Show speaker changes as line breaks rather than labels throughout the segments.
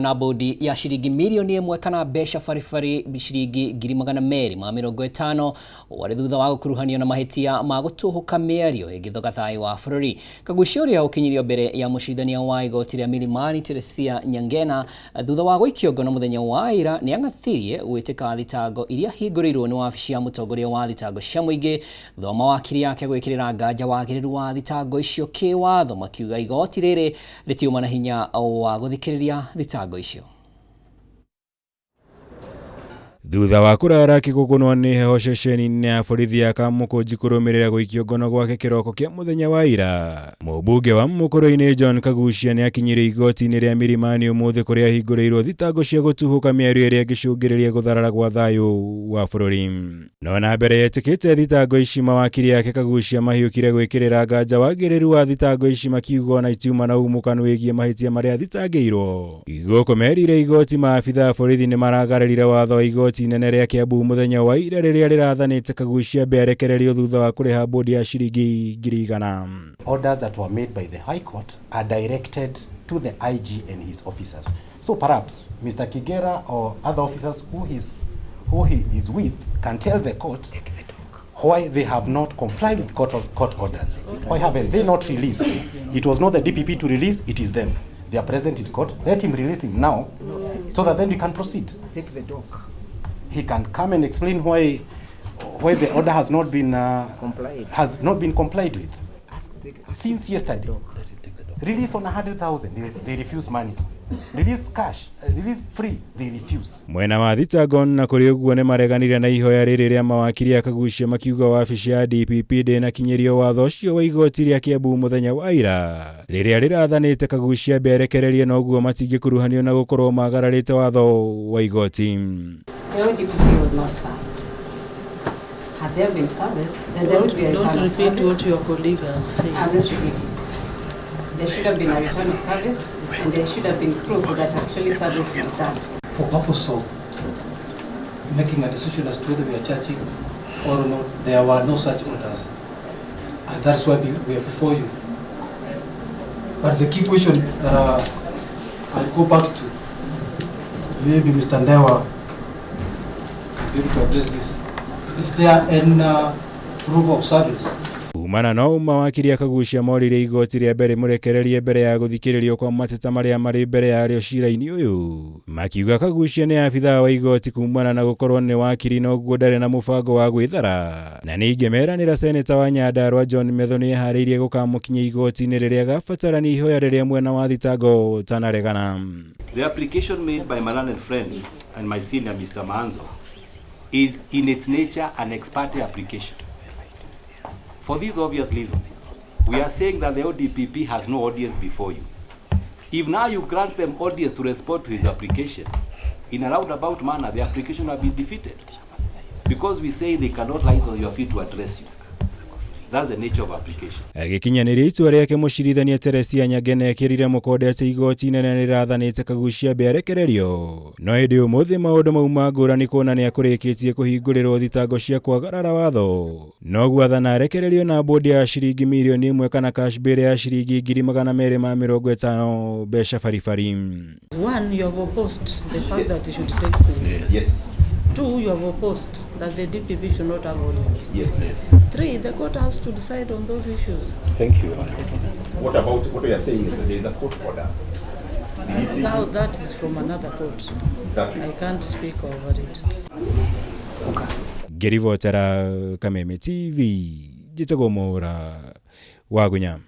Na bodi ya shiringi milioni ĩmwe kana mbeca baribari shiringi 250,000 wari thutha wa gukuruhanio na mahitia ma gutuhuka mĩario ĩgĩthoga thayũ wa bũrũri. Kagucio ũrĩa ũkinyirio mbere ya mũcindania wa igoti rĩa Milimani Teresia Nyangena thutha wa gũikio ngono mũthenya wa ira nĩ angathirie gwĩtĩka thitango iria hingũrĩirwo nĩ wabici ya mũtongoria wa thitango cia mũingĩ thutha wa mawakiri yake gwĩkĩrĩra nganja wagĩrĩru wa thitango icio kĩwatho makiuga igoti rĩrĩ rĩtiuma na hinya wa gũthikĩrĩria thitango icio.
Thutha wa kurara kĩgũkũnwo nĩ heho ceceni-inĩ ya borithi ya Kamũkũnji kũrũmĩrĩra gũikio ngono gwake kĩroko kĩa mũthenya wa ira, mũmbunge wa Mũkũrũ-inĩ John Kagucia nĩ akinyire igoti-inĩ rĩa Milimani ũmũthĩ kũrĩa hingũrĩirwo thitango cia gũtuhuka mĩario ĩrĩa ĩngĩcũngĩrĩria gũtharara gwa thayũ wa bũrũri. No na mbere yetĩkĩte thitango ici, mawakiri yake Kagucia mahiũkire gwĩkĩrĩra nganja wagĩrĩru wa thitango ici makiuga na itiuma na umũkanu wĩgiĩ mahĩtia marĩa thitangĩirwo. Igũkũ merire igoti maabitha a borithi nĩ maragararire watho wa igoti inene rĩa Kiambu mũthenya wa ira rĩrĩa rĩrathanĩte Kagucia berekererio thutha wa kũrĩha bodi ya shiringi 100,000.
Orders that were made by the High Court are directed to the IG and his officers. So perhaps Mr. Kigera or other officers who he is with can tell the court why they have not complied with court orders. Why haven't they not released? It was not the DPP to release, it is them. They are present in court. Let him release him now so that then we can proceed.
Take the dog.
He can come and explain why the order has not been complied with since yesterday. Release on 100,000, they refuse money. Release cash, release free, they refuse.
Mwena wa thitango na kũrĩ ũguo nĩ mareganire na ihoya rĩrĩ rĩa mawakiri ya Kagucia makiuga wabici ya DPP ndĩna kinyĩrio watho ũcio wa igoti rĩa Kiambu mũthenya wa ira rĩrĩa rĩrathanĩte Kagucia berekererie na ũguo matingĩkuruhanio na gũkorwo magararĩte watho wa igoti.
The DPP was not served. Had there been service, then there would be a return of service.
Don't repeat what your colleague has said.
I'm not repeating. There should have been a return of service, and there should have been proof that actually service was done.
For purpose of making a decision as to whether we are charging or not, there were no such orders, and that's why we are before you. But the key question that I'll go back to, maybe Mr. Ndewa can be able to address this. Is there any proof of service?
Kumana no mawakiri ya Kagucia morire igoti rĩa mbere mũrekererie mbere ya gũthikĩrĩrio kwa mateta marĩa marĩ mbere ya rĩo cira-inĩ ũyũ. Makiuga Kagucia nĩ abithaa wa igoti kumana na gũkorwo nĩ wakiri na ũguo ndarĩ na mũbango wa gwĩthara. Na ningĩ meranĩra seneta wa Nyandarua John Metho nĩ eharĩirie gũkamũkinyia igoti-inĩ rĩrĩa gabatarania ihoya rĩrĩa mwena wa thitango ũtanaregana.
The application made by my learned friend and my senior Mr. Maanzo is in its nature an ex parte application. For these obvious reasons, we are saying that the ODPP has no audience before you. If now you grant them audience to respond to his application, in a roundabout manner, the application will be defeated. Because we say they cannot rise on your feet to address you. That's the nature of application.
Agĩkinyanĩria itua rĩake mũcirithania Teresia Nyangena ekĩrire mũkonde atĩ igoti inene nĩrĩrathanĩte Kagucia berekererio. No hĩndĩ ũmũthĩ maũndũ mau ma ngũrani kuona nĩ akũrĩkĩtie kũhingũrĩrwo thitango cia kwagarara watho. No gwathana arekererio na bodi ya shiringi milioni 1 kana cash bail ya shiringi 250,000 mbeca baribari.
One, you have opposed the fact that it should take place.
Yes.
Two, you have opposed that the DPP should not have audience.
Yes.
Three, the court has to decide on those issues.
Thank you. What about what you are saying is that there is a court order?
Now that is from another court.
Exactly.
I can't speak over it.
Gerivotera Kameme TV jitagomora wagunya.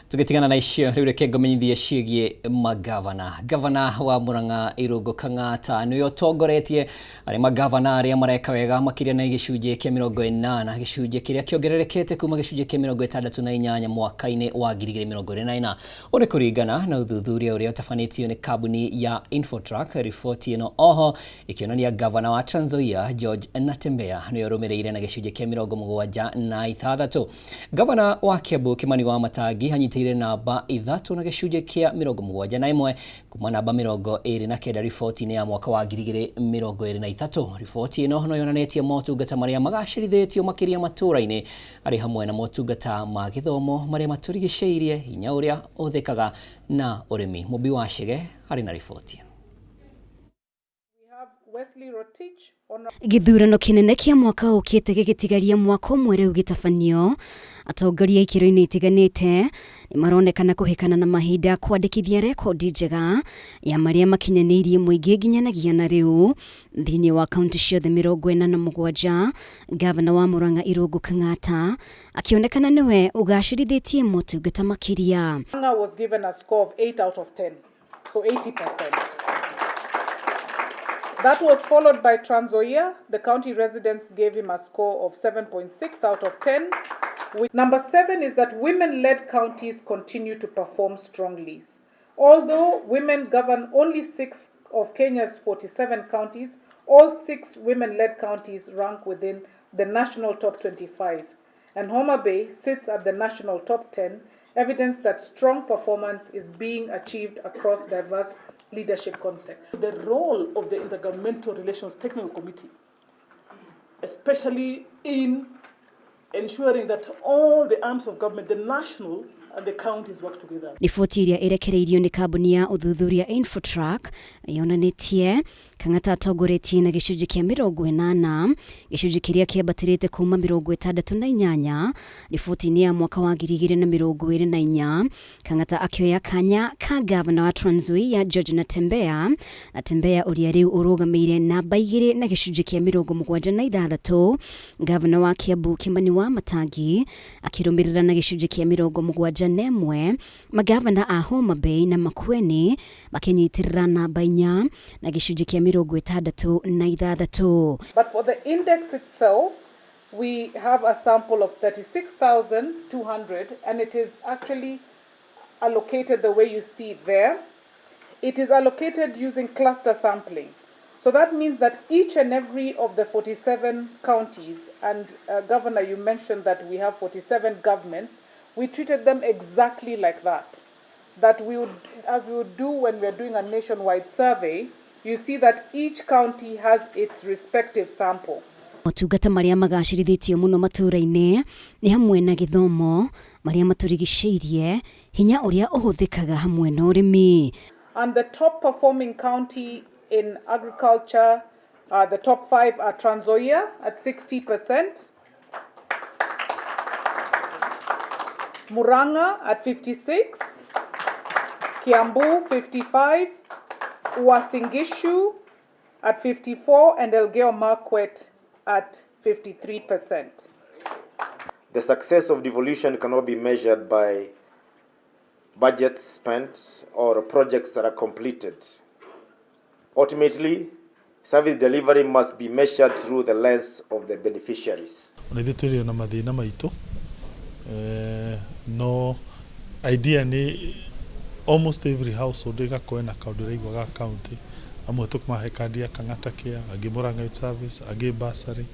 Tugitigana na icio rĩu reke ngomenyithie ciĩgiĩ magavana. Gavana wa Murang'a Irũngũ Kang'ata nĩwe ũtongoretie arĩ magavana arĩa mareka wega makĩria na gĩcunjĩ kĩa 80, gĩcunjĩ kĩrĩa kĩongererekete kuma gĩcunjĩ kĩa 68 mwaka-inĩ wa 2024. Ũrĩ kũringana na ũthuthuria ũrĩa ũtabanĩtio nĩ kambuni ya Infotrack. Riboti ĩno oho ĩkĩonania gavana wa Trans Nzoia George Natembeya nĩwe ũrũmĩrĩire na gĩcunjĩ kĩa 76. Gavana wa Kiambu Kimani wa Matangi ĩrũgĩtĩire namba 3 na gĩcunjĩ kĩa 71 kuma namba 29 riboti-inĩ ya mwaka wa 2023. Riboti ĩno no yonanĩtie motungata marĩa magacĩrithĩtio makĩria matũũra-inĩ arĩ hamwe na motungata ma gĩthomo marĩa matũrigicĩirie, hinya ũrĩa ũhũthĩkaga na ũrĩmi. Mũmbi wa Chege arĩ na riboti.
Gĩthurano kĩnene kĩa mwaka ũkĩte gĩgĩtigaria mwaka ũmwe rĩu gĩtabanio, atongoria ikĩro-inĩ itiganĩte nĩmaronekana kũhĩkana na mahinda kwandĩkithia rekondi njega ya marĩa makinyanĩirie mũingĩ nginyanagia na rĩu thĩinĩ wa kaunti ciothe 47. Gavana wa Murang'a Irũngũ Kang'ata akĩonekana nĩwe ũgacĩrithĩtie motungata makĩria.
Murang'a was given a score of 8 out of 10, so 80%. That was followed by Trans Nzoia. The county residents gave him a score of 7.6 out of 10. Number 7 is that women-led counties continue to perform strongly. Although women govern only 6 of Kenya's 47 counties, all 6 women-led counties rank within the national top 25. And Homa Bay sits at the national top 10, evidence that strong performance is being achieved across diverse leadership concept.
The role of the Intergovernmental Relations Technical Committee, especially in ensuring that all the arms of government, the national and the counties work together.
Riboti iria irekereirio ni kambuni ya uthuthuria Infotrack yonanĩtie Kang'ata atongoretie na gĩcunjĩ kĩa 80, gĩcunjĩ kĩrĩa kĩambatĩrĩte kuma 68. Riboti-inĩ ya mwaka wa 2024 Kang'ata akĩoya kanya ka gavana wa Trans Nzoia George Natembeya ũrĩa rĩu ũrũgamĩire namba 2 na gĩcunjĩ kĩa 76. Gavana wa Kiambu Kimani wa Matangi akĩrũmĩrĩra na gĩcunjĩ kĩa 71. Magavana a Homa Bay na Makueni makinyitirira namba 4 na gĩcunjĩ kĩa 66.
But for the index itself, we have a sample of 36,200, and it is actually allocated the way you see it there. It is allocated using cluster sampling. So that means that each and every of the 47 counties, and Governor, you mentioned that we have 47 governments, we treated them exactly like that. That we would, as we would do when we're doing a nationwide survey, you see that each county has its respective sample.
Motungata marĩa magacĩrithĩtio mũno matũũra-inĩ nĩ hamwe na gĩthomo marĩa matũrigicĩirie, hinya ũrĩa ũhũthĩkaga hamwe na ũrĩmi.
And the top performing county in agriculture, the top 5 are Trans Nzoia at 60%, Murang'a at 56%, Kiambu 55%, Uasin Gishu at 54%, and Elgeyo Marakwet at 53%.
The success of devolution cannot be measured by budgets spent or projects that are completed. Ultimately, service delivery must be measured through the lens of the beneficiaries.
No idea ni almost every household igakorwo na kaundu raigwa ga county amwe tukumahe kandi ya Kang'ata Care, angĩ Murang'a Youth Service, angĩ bursary,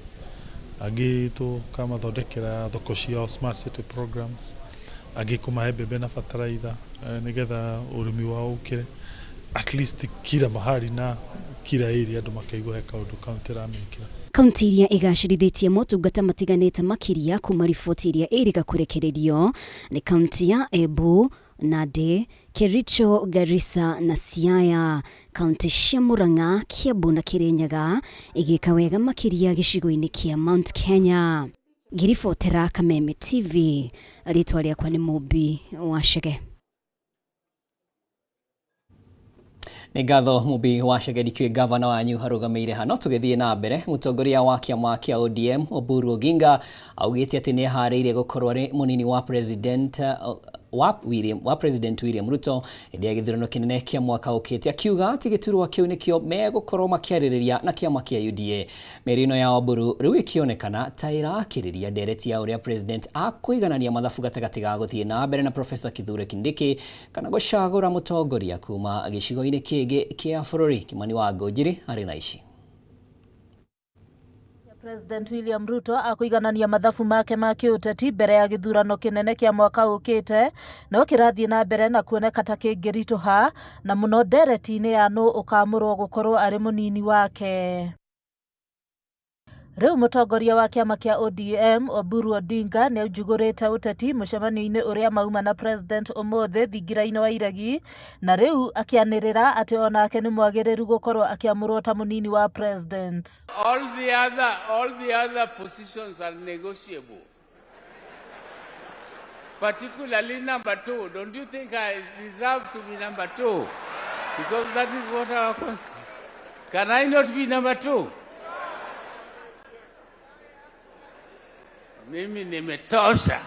angĩ tukamathondekera thoko ciao smart city programs, angĩ kumahe mbembe na bataraitha nigetha ũrĩmi wao ũkĩre at least kila mahali na kila area andũ makaigua he kaundu county ramekira.
Kaunti iria igacĩrithĩtie motungata matiganĩte makĩria kuma riboti iria ĩrĩga kũrekererio nĩ kaunti ya Embu, Nandi, Kericho, Garissa na Siaya. Kaunti cia Murang'a, Kiambu na Kirinyaga igĩka wega makĩria gĩcigo-inĩ kĩa Mount Kenya. Ngiribotera Kameme TV, rĩtwa rĩakwa nĩ Mũmbi wa Chege.
Nĩ ngatho Mũmbi wa Chege ndikiwe gavana wanyu harũgamĩire hano. Tũgĩthiĩ na mbere, mũtongoria wa kĩama kĩa ODM Oburu Oginga augĩte atĩ nĩ harĩire gũkorwo arĩ mũnini wa president William Ruto hĩndĩ ya gĩthurano kĩnene kĩa mwaka ũkĩte, akiuga atĩ gĩturwa kĩu nĩkĩo megũkorwo makĩarĩrĩria na kĩama kĩa UDA. Mĩario ĩno ya Oburu rĩu ĩkĩonekana ta ĩrakĩrĩria ndereti ya ũrĩa president akũiganania mathabu gatagatĩ ga gũthiĩ na mbere na Professor Kithure Kindiki kana gũcagũra mũtongoria kuma gĩcigo-inĩ kĩngĩ kĩa bũrũri. Kimani wa Ngũnjiri arĩ na ici.
President William Ruto akuiganania mathabu make ma kiuteti mbere ya githurano kinene kia mwaka ukite no kirathie na mbere na kuoneka ta kingirituha na muno ndereti-ini ya no ukamurwo gukorwo ari munini wake. Riu mutongoria wa kiama kia ODM Oburu Odinga ni ujugurite uteti mucemanio-ini uria mauma na President Omothe thingira-ini wa Iregi na riu akianirira ati onake ni mwagiriru gukorwo akiamurwo ta munini wa President.
All the other positions are negotiable. Particularly number 2. Don't you think I deserve to be number 2? Because that is what our constitution. Can I not be number 2? Mimi nimetosha.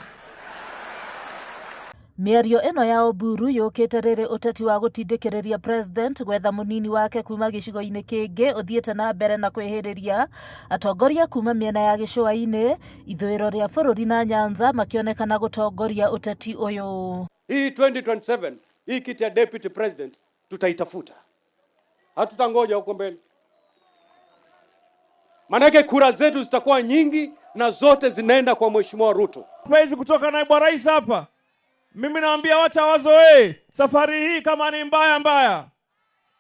Mĩario ĩno ya Oburu yũkĩte rĩrĩ ũteti wa gũtindĩkĩrĩria President gwetha mũnini wake kuma gĩcigo-inĩ kĩngĩ ũthiĩte na mbere na kwĩhĩrĩria atongoria kuma mĩena ya gĩcũa-inĩ ithũĩro rĩa bũrũri na Nyanza makĩonekana gũtongoria ũteti ũyũ.
Hii 2027 hii kiti ya deputy president tutaitafuta, hatutangoja huko mbele, manake kura zetu zitakuwa nyingi na zote zinaenda kwa Mheshimiwa Ruto.
Hawezi kutoka naibu wa rais hapa. Mimi naambia wacha wazoee safari hii, kama ni mbaya,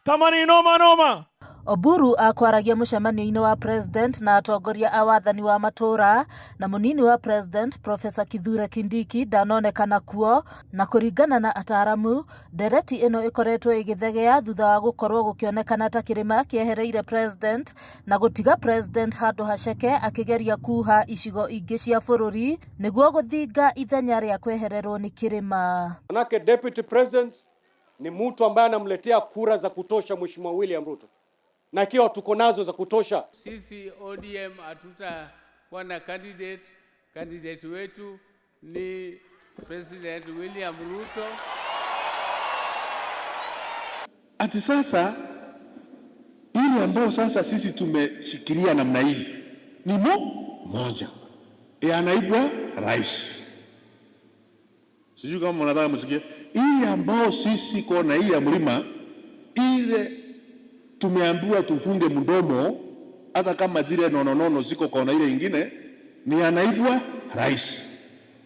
kama ni noma.
Oburu akwaragia mucemanio-ini wa President na atongoria a wathani wa matura na munini wa President Professor Kithure Kindiki ndanonekana kuo na kuringana na ataramu ndereti ino ikoretwo igithegea thutha wa gukorwo gukionekana ta kirima kiehereire President na gutiga President handu haceke akigeria kuha icigo ingi cia bururi niguo guthinga ithenya ria kwehererwo ni kirima.
Manake deputy president ni mtu ambaye anamletea kura za kutosha Mheshimiwa William Ruto. Na ikiwa tuko nazo za kutosha,
sisi ODM hatutakuwa na candidate wetu ni President William Ruto.
Ati sasa ili ambao sasa sisi tumeshikilia namna hii ni moja anaibwa rais. Sijui kama mnataka msikie ili ambao sisi kona hii ya mlima ile tumeambiwa tufunge mdomo hata kama zile nononono ziko kona ile nyingine ni anaibwa rais.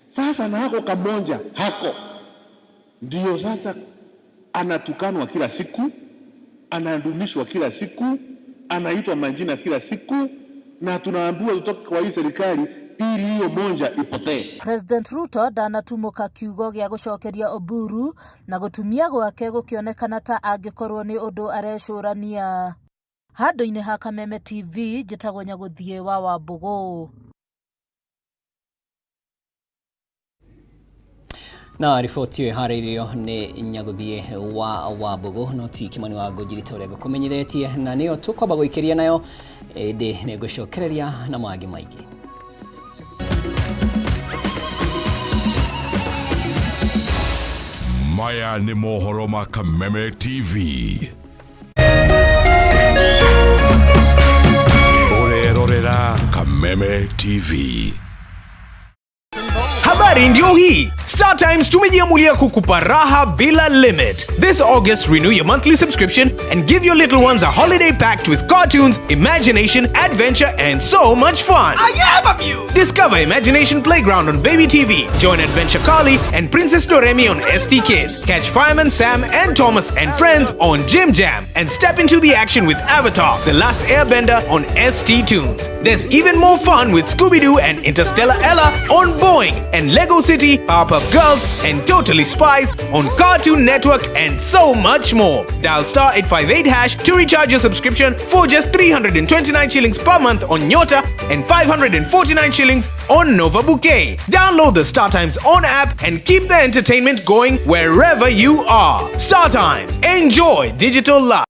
Sasa na hako kamonja hako ndio sasa anatukanwa kila siku, anadumishwa kila siku, anaitwa majina kila siku na tunaambiwa tutoke kwa hii serikali ili hiyo monja ipotee.
President Ruto ndanatumuka kiugo gya gucokeria Oburu na gutumia gwake gukionekana ta angikorwo ni undu arecurania. Handu-ini ha Kameme TV njitagwo Nyaguthie wa Wambugu.
Na riboti iyo iharĩirio nĩ Nyaguthie wa Wambugu no ti Kimani wa Ngũnjirite ũrĩa ngũkũmenyethetie na nĩyo tũkwamba gũikĩria nayo ĩndĩ nĩ ngũcokereria na mangĩ maingĩ.
Maya ni mohoro ma Kameme TV. Orerorera Kameme TV.
Habari ndio hii. Star Times tumejiamulia kukupa raha bila limit. This August, renew your monthly subscription and give your little ones a holiday packed with cartoons, imagination, adventure, and so much fun.
I am of you!
Discover Imagination Playground on Baby TV. Join Adventure Carly and Princess Doremi on ST Kids. Catch Fireman Sam and Thomas and friends on Jim Jam. And step into the action with Avatar, The Last Airbender on ST Tunes. There's even more fun with Scooby-Doo and Interstellar Ella on Boeing. And Lego City, Powerpuff Girls, and Totally Spies on Cartoon Network, and so much more. Dial *858# to recharge your subscription for just 329 shillings per month on Nyota and 549 shillings on Nova Bouquet. Download the Star Times On app and keep the entertainment going wherever you are. Star Times. Enjoy digital life.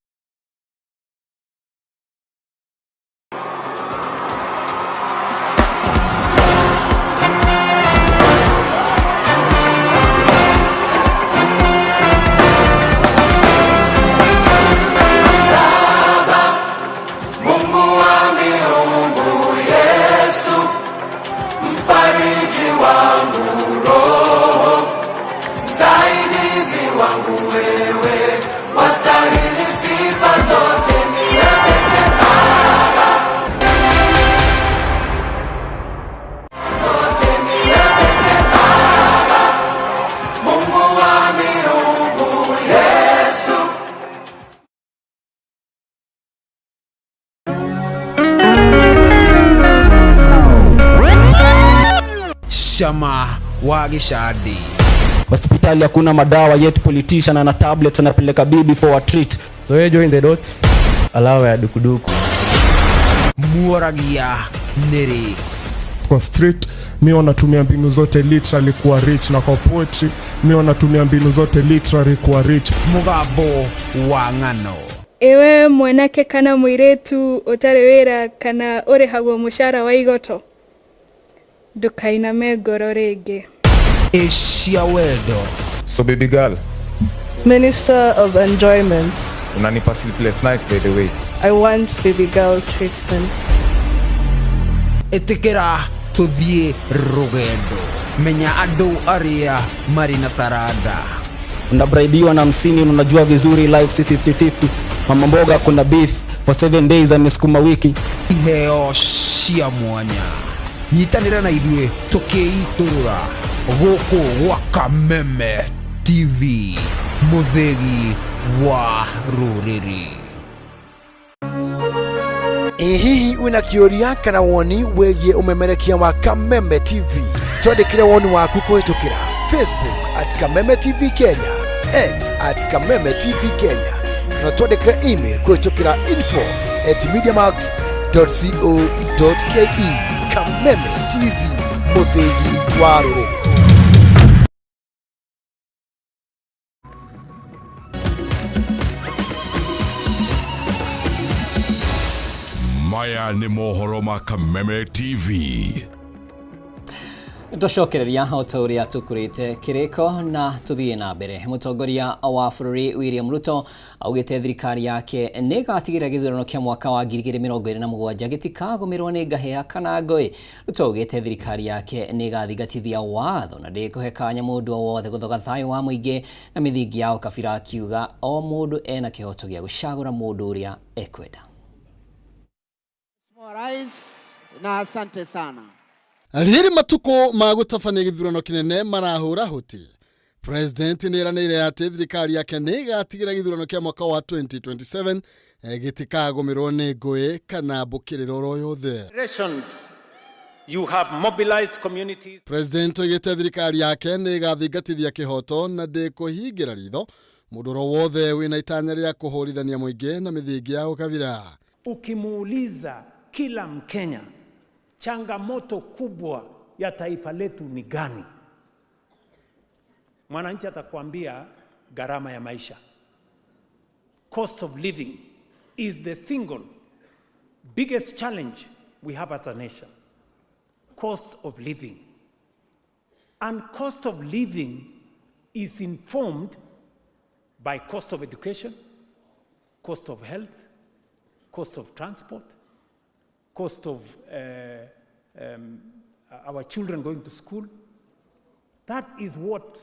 Wangu wewe wastahili chama wa gishadi.
Hospitali hakuna madawa yet politician ana tablets anapeleka bibi for a treat. So you join the dots. Alawa ya dukuduku.
Muaragia neri.
Kwa street mimi wanatumia mbinu zote literally kuwa rich, na kwa poetry mimi wanatumia mbinu zote literally kuwa rich.
Mugabo wa ngano.
Ewe mwanake kana mwiretu utare wera kana ore hagwo mushara wa igoto. Dukainame ngoro rege.
Asia wedo.
So baby girl,
Minister of Enjoyment.
unanipa sleepless nights by the way.
I want baby girl treatment.
Etekera tuthie rugendo. Menya adu aria marina tarada.
Unabraidiwa na 50 unajua vizuri life si 50-50. Mama mboga kuna beef for 7 days amesukuma wiki.
Iheo cia mwanya. Nyitanira na idue tukeiturura. Goko wa Kameme TV. Muthegi wa ruriri.
Hihi wina kioria kana woni wegie umemerekia wa Kameme TV. Twandikire woni waku kuhitukira Facebook @Kameme TV Kenya, X @Kameme TV Kenya, na twandikire email kuhitukira info@mediamax.co.ke. Kameme TV, muthegi wa ruriri.
Maya ni mohoro ma Kameme TV.
Tucokereria hotoria tukurite kiriko na tuthie na mbere. Mutongoria wa bururi William Ruto augite thirikari yake negatigira githurano kia mwaka wa 2027 gitikagomirwo ni ngahea kana ngoi. Ruto augite thirikari yake negathigatithia watho na ndikuhe kanya mundu wothe guthoga thayo wa muingi na mithingi yao kabira akiuga o mundu ena kihoto gia gucagura mundu uria ekwenda.
Rais na asante sana.
Riri matuko magutafania githurano kinene marahura huti. President niranire ati thirikari yake negatigira githurano kia mwaka wa 2027 gitikagomirwo ni ngui kana mbukiriro ro yothe.
You have mobilized communities.
President ogete thirikari yake negathingatithia kihoto na ndikuhingira ritho mundu ro wothe wina itanya ria kuhurithania muingi na mithingi ya ukabira.
Ukimuuliza kila Mkenya changamoto kubwa ya taifa letu ni gani, mwananchi atakwambia gharama ya maisha. Cost of living is the single biggest challenge we have as a nation. Cost of living. And cost of living is informed by cost of education, cost of health, cost of transport, cost of our children going to school. That is what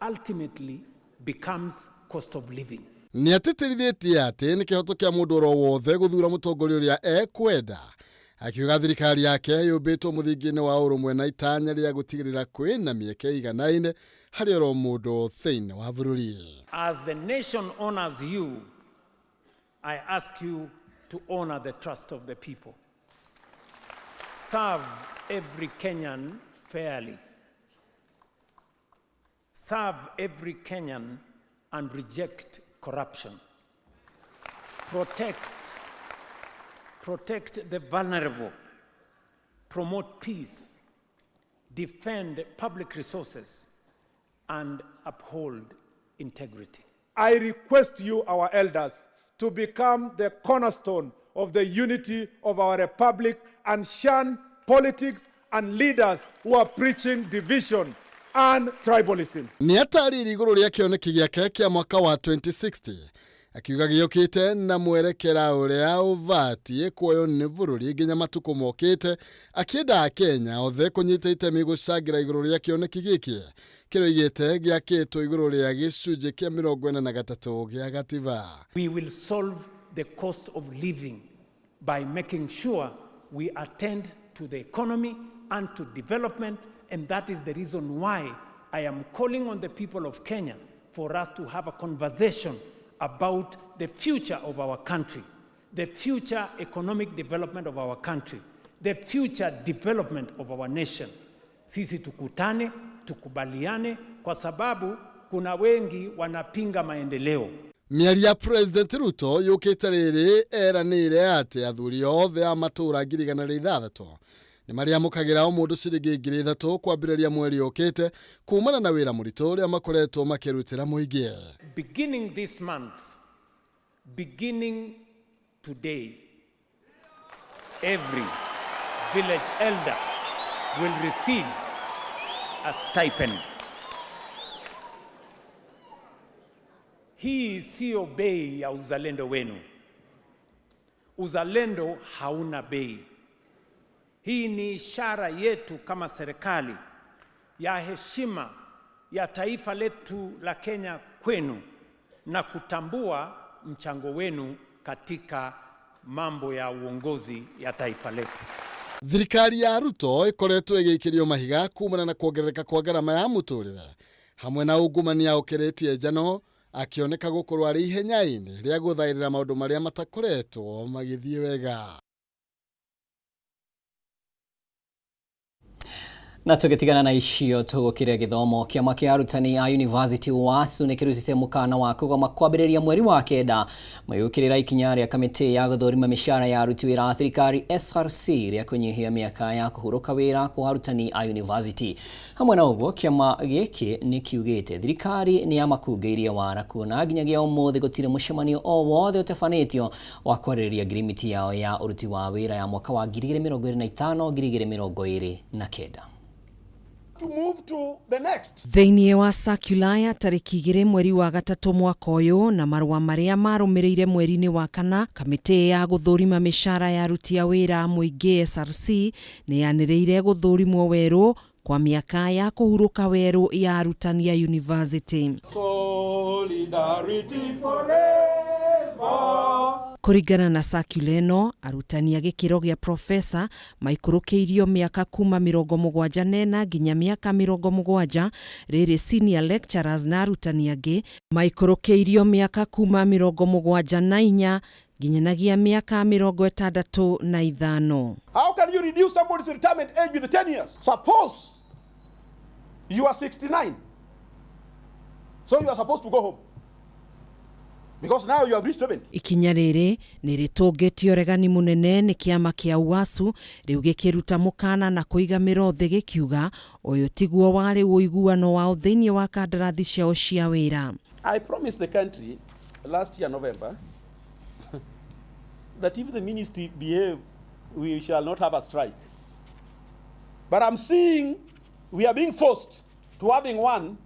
ultimately becomes cost of living.
Ni atitirithetie ati ni kihoto kia mundu ro wothe guthura mutongoria uria ekwenda, akiuga thirikari yake yubitwo muthingi-ini wa urumwe na itanya ria gutigirira kwina mieke iganaine hari ro mundu thiini wa bururi.
As the nation honors you, I ask you to honor the trust of the people. Serve every Kenyan fairly. Serve every Kenyan and reject corruption. Protect the vulnerable. Promote peace. Defend public resources and uphold integrity.
I request you, our elders, to become the cornerstone of the unity of our republic and shun politics and leaders who are preaching division and tribalism.
Ni atariri iguru ria kioneki giake kia mwaka wa 2060 akiuga giukite na mwerekera uria uvatie kuoyo ni bururi nginya matuko mokite akienda Kenya othe kunyita itemi gucagira iguru ria kioneki giki kiroigite giakitwo iguru ria gicunje kia 43 gia gatiba.
We will solve the cost of living by making sure we attend to the economy and to development, and that is the reason why I am calling on the people of Kenya for us to have a conversation about the future of our country, the future economic development of our country, the future development of our nation. Sisi tukutane, tukubaliane, kwa sababu kuna wengi wanapinga maendeleo.
Miario ya President Ruto yukite riri eranire ati athuri othe a matura 2006 ni mariamukagira omundu ciringi 3,000 kwambiriria mweri ukite kumana na wira muritu uria makoretwo makirutira muingi.
Beginning this month, beginning today, every village elder will receive a stipend. Hii sio bei ya uzalendo wenu. Uzalendo hauna bei. Hii ni ishara yetu kama serikali ya heshima ya taifa letu la Kenya kwenu na kutambua mchango wenu katika mambo ya uongozi ya taifa letu.
Thirikari ya Ruto ikoretwo igikirio mahiga kumana na kuongerereka kwa garama ya muturire hamwe na ungumania ukiritie njano, akioneka gukorwo ari ihenya-ini ria guthairira maundu maria matakoretwo magithie wega.
Na tugitigana na icio tugukire githomo kiama kia arutani a University WASU nikirutite mukana wa kugoma kwambiriria mweri wa kenda mayukirira ikinya ria kamiti ya guthurima mishara ya aruti wira a thirikari SRC ria kunyihia miaka ya kuhuruka wira kwa arutani a university. Hamwe na uguo kiama giki nikiugite thirikari ni amakungeirie wara kuona nginyagia umuthi gutire mushemanio o wothe utefanitio wa kwaririria agreement yao ya uruti wa wira ya mwaka wa 2025-2029.
To move to the next.
Thĩinĩ wa circular ya tarĩki 2 mweri wa gatatũ mwaka ũyũ na marũa marĩa marũmĩrĩire mweri-inĩ wa kana, kamĩtĩ ya gũthũrima mĩcara ya aruti a wĩra mũingĩ SRC nĩ yanĩrĩire gũthũrimwo werũ kwa mĩaka ya kũhurũka werũ ya arutani ya university.
Solidarity forever.
Kũringana na circular ĩno, arutani a gĩkĩro gĩa profesa maikũrũkĩirio mĩaka kuma 74 nginya mĩaka 70, rĩrĩ senior lecturers na arutani angĩ maikũrũkĩirio mĩaka kuma 74 nginyanagia mĩaka 65.
How can you reduce somebody's retirement age with 10 years? Suppose you are 69. So you are supposed to go home. Because now you have reached 70.
Ikinya rĩrĩ nĩ rĩtũngĩtio regani mũnene nĩ kĩama kĩa WASU rĩu gĩkĩruta mũkana na kũigamĩra thĩ gĩkiuga ũyũ tiguo warĩ ũiguano wao thĩinĩ wa kandarathi ciao cia wĩra.
I promised the country last year November that if the ministry behave, we shall not have a strike. But I'm seeing we are being forced to having one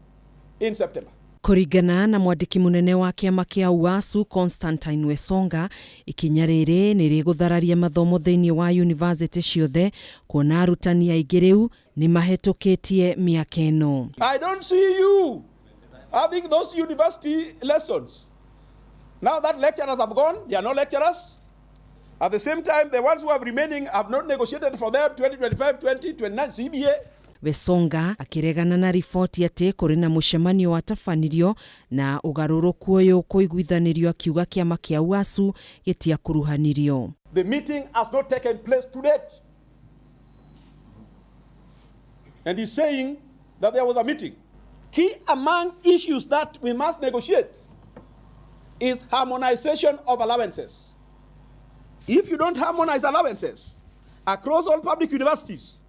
in September.
Kũringana na mwandĩki mũnene wa kĩama kĩa WASU Constantine Wesonga, ikinya rĩrĩ nĩ rĩgũthararia mathomo thĩinĩ wa university ciothe kuona arutani aingĩ rĩu nĩ mahetũkĩtie mĩaka ĩno.
I don't see you having those university lessons. Now that lecturers have gone, they are no lecturers. At the same time, the ones who have remaining have not negotiated for them 2025-2029 CBA.
Wesonga akiregana na ripoti atĩ kũrĩ na mũcemanio watafanirio na ũgarũrũku ũyũ kũiguithanĩrio akiuga kĩama kĩa WASU gĩtiakuruhanirio.
The meeting has not taken place to date. And he's saying that there was a meeting. Key among issues that we must negotiate is harmonization of allowances. If you don't harmonize allowances across all public universities,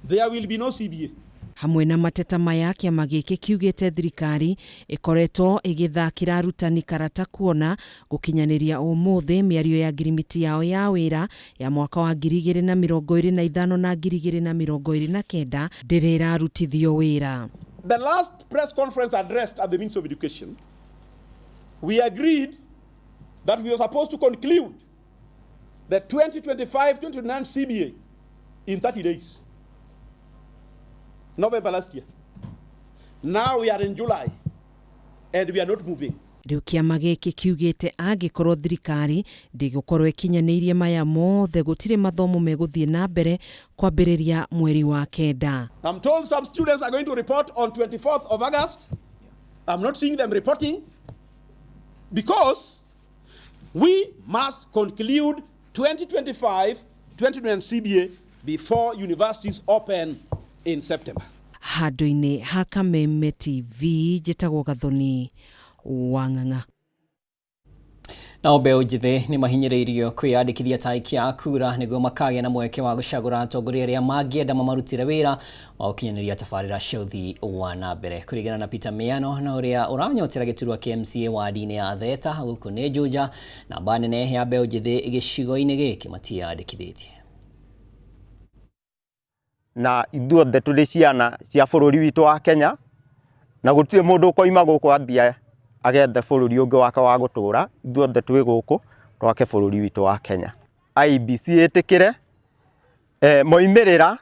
there will be no CBA.
Hamwe na mateta maya kĩama gĩkĩ kiugĩte thirikari ĩkoretwo ĩgĩthakĩra arutani karata kuona gũkinyanĩria ũmũthĩ mĩario ya ngirimiti yao ya wĩra ya mwaka wa 2025 na 2029 ndĩrĩrarutithio wĩra.
The last press conference addressed at the Ministry of Education, we agreed that we were supposed to conclude the 2025-2029 CBA in 30 days. November last year. Now we are in July and we are not moving.
Rĩu kĩama gĩkĩ kiugĩte angĩkorwo thirikari ndĩgũkorwo ĩkinyanĩirie maya mothe gũtirĩ mathomo megũthiĩ na mbere kwambĩrĩria mweri wa kenda.
I'm told some students are going to report on 24th of August. I'm not seeing them reporting because we must conclude 2025-2029 CBA before universities open in September.
Handũ-inĩ ha Kameme TV njĩtagwo Gathoni Wang'ang'a.
Na mbeũ njĩthĩ nĩ mahinyĩrĩirio kwĩyandĩkithia ta aikia a kura nĩguo makagĩa na mweke wa gũcagũra atongoria arĩa mangĩenda mamarutĩre wĩra wa gũkinyanĩria tabarĩra cia ũthii wa na mbere. Kũringana na Peter Miano na ũrĩa ũranyotera gĩturwa kĩa MCA wadi-inĩ ya Theta gũkũ nĩ Juja, namba nene ya mbeũ njĩthĩ gĩcigo-inĩ gĩkĩ matiyandĩkithĩtie.
Na ithuothe tũrĩ ciana cia bũrũri witũ wa Kenya, na gũtirĩ mũndũ ũkoima gũkũ athia agethe bũrũri ũngĩ wake wa gũtũra. Ithuothe twĩ gũkũ twake bũrũri witũ wa Kenya. IEBC ĩtĩkĩre moimĩrĩra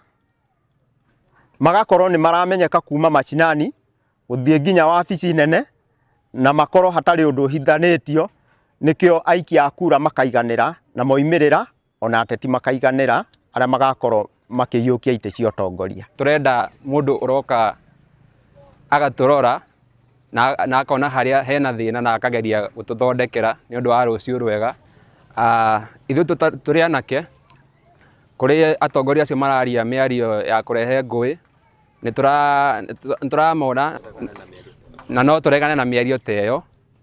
magakorwo nĩ maramenyeka kuma macinani gũthiĩ nginya wabici nene, na makorwo hatarĩ ũndũ hithanĩtio, nĩkĩo aikia a kura makaiganĩra na moimĩrĩra ona ateti makaiganĩra arĩa magakorwo makĩiyũkia itĩ cia ũtongoria.
Turenda mũndũ ũroka agatũrora na akona harĩa hena thĩna na akageria gũtũthondekera nĩ ũndũ wa rũciũ rwega. Ithuĩ tũrĩ anake kũrĩ atongoria acio mararia mĩario ya kũrehe ngũĩ, nĩtũramona na no tũregane na mĩario ta ĩyo,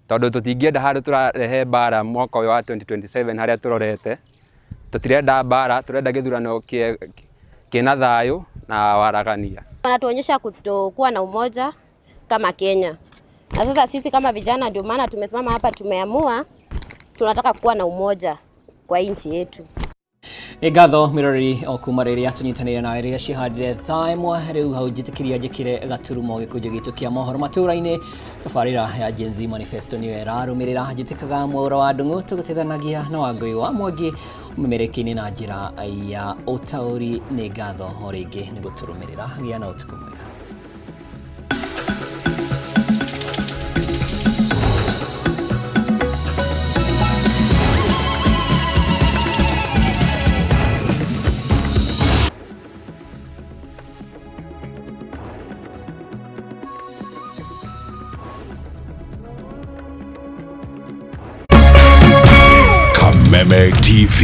tondũ tũtingĩenda handũ tũrarehe mbara mwaka ũyũ wa 2027 harĩa tũrorete. Tũtirenda mbara, tũrenda gĩthurano kĩna thayũ na waragania.
Wanatuonyesha kutokuwa na umoja kama Kenya. Na sasa sisi kama vijana ndio maana tumesimama hapa, tumeamua tunataka kuwa na umoja kwa nchi yetu.
Ngatho mirori okuma rĩrĩa tũnyitanĩire na rĩrĩa cihandire thaa ĩmwe rĩu hau njĩtĩkĩria njĩkĩre gaturumo gĩkũnjũ gitũ kĩa mohoro matũra-inĩ. Tabarĩra ya Gen Z Manifesto nĩyo ĩrarũmĩrĩra, njĩtĩkaga mũra wa ndung'u tũgũteithanagia na Wangũi wa Mwangi ũmemerekia-inĩ na njĩra ya ũtaũri. Nĩ ngatho o rĩngĩ nĩ gũtũrũmĩrĩra, gĩa na ũtukũ mwega.
Kameme TV,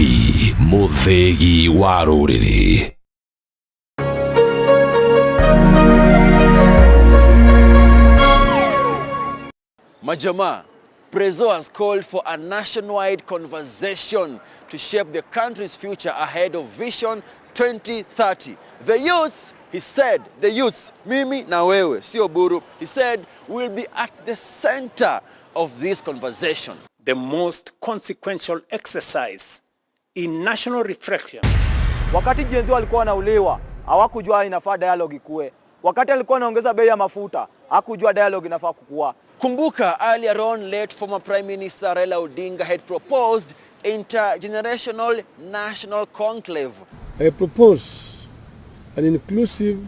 muthegi wa rũrĩrĩ.
Majama, Prezo has called for a nationwide conversation to shape the country's future ahead of Vision 2030. The youth, he said, the youth, mimi na wewe, sio buru, he said, will be at the center of this conversation.
The most consequential exercise in national reflection.
Wakati Gen Z walikuwa wanauliwa, hawakujua inafaa dialogue ikue. Wakati alikuwa anaongeza bei ya mafuta, hakujua dialogue inafaa kukua.
Kumbuka, earlier on, late former Prime Minister Raila Odinga had proposed intergenerational national conclave.
I propose an inclusive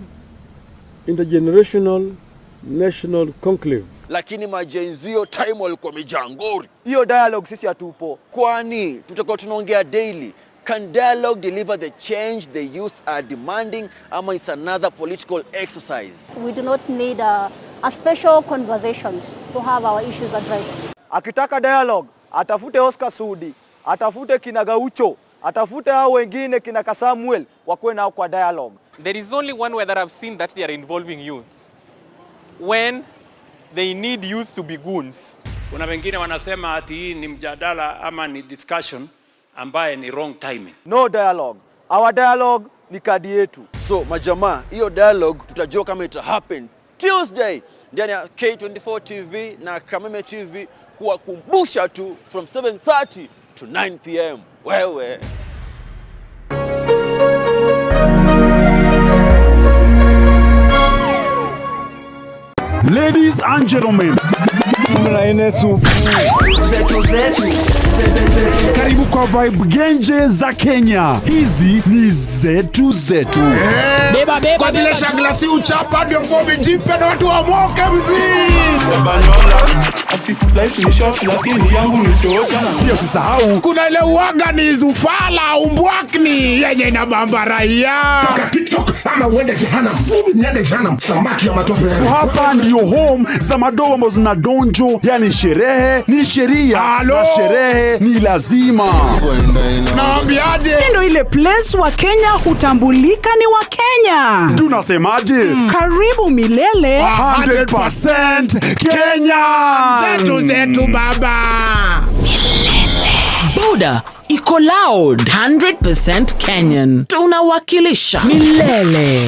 intergenerational national conclave.
Lakini majenzio time walikuwa mijangori.
Hiyo dialogue sisi hatupo.
Kwani tutakuwa tunaongea daily. Can dialogue deliver the change the youth are demanding, ama it's another political exercise?
We do not need a special conversations to have our issues addressed.
Akitaka dialogue, atafute Oscar Sudi, atafute kina Gaucho, atafute hao wengine kina Samuel wakuwe nao kwa dialogue.
There is only one way that I've seen that they are involving youth. When they need youth to be goons.
Kuna wengine wanasema ati hii ni mjadala ama ni discussion ambaye ni wrong timing.
No dialogue. Our dialogue ni kadi yetu.
So majama, hiyo dialogue tutajua kama ita happen Tuesday ndani ya K24 TV na Kameme TV, kuwakumbusha tu from 7:30 to 9 p.m. Wewe.
Ladies and gentlemen, karibu kwa vibe genje za Kenya. Hizi ni zetu zetu.
Beba kwa zile shaglasi uchapa ndio fomi jipe na watu wa moke mzee.
ati life ni short lakini yangu ni toka.
Pia usisahau kuna ile uaga ni zufala umbwakni yenye na bamba raia.
Toka TikTok ama uende jehanamu. Niende jehanamu samaki ya matope.
Hapa ndio home za madoa ambazo zina donjo, yani sherehe ni sheria na sherehe ni lazima.
Naambiaje? Ndio ile place wa Kenya hutambulika ni wa Kenya.
Tunasemaje?
Karibu milele
100% Kenya.
Zetu baba.
Boda iko loud 100% Kenyan. Tunawakilisha milele.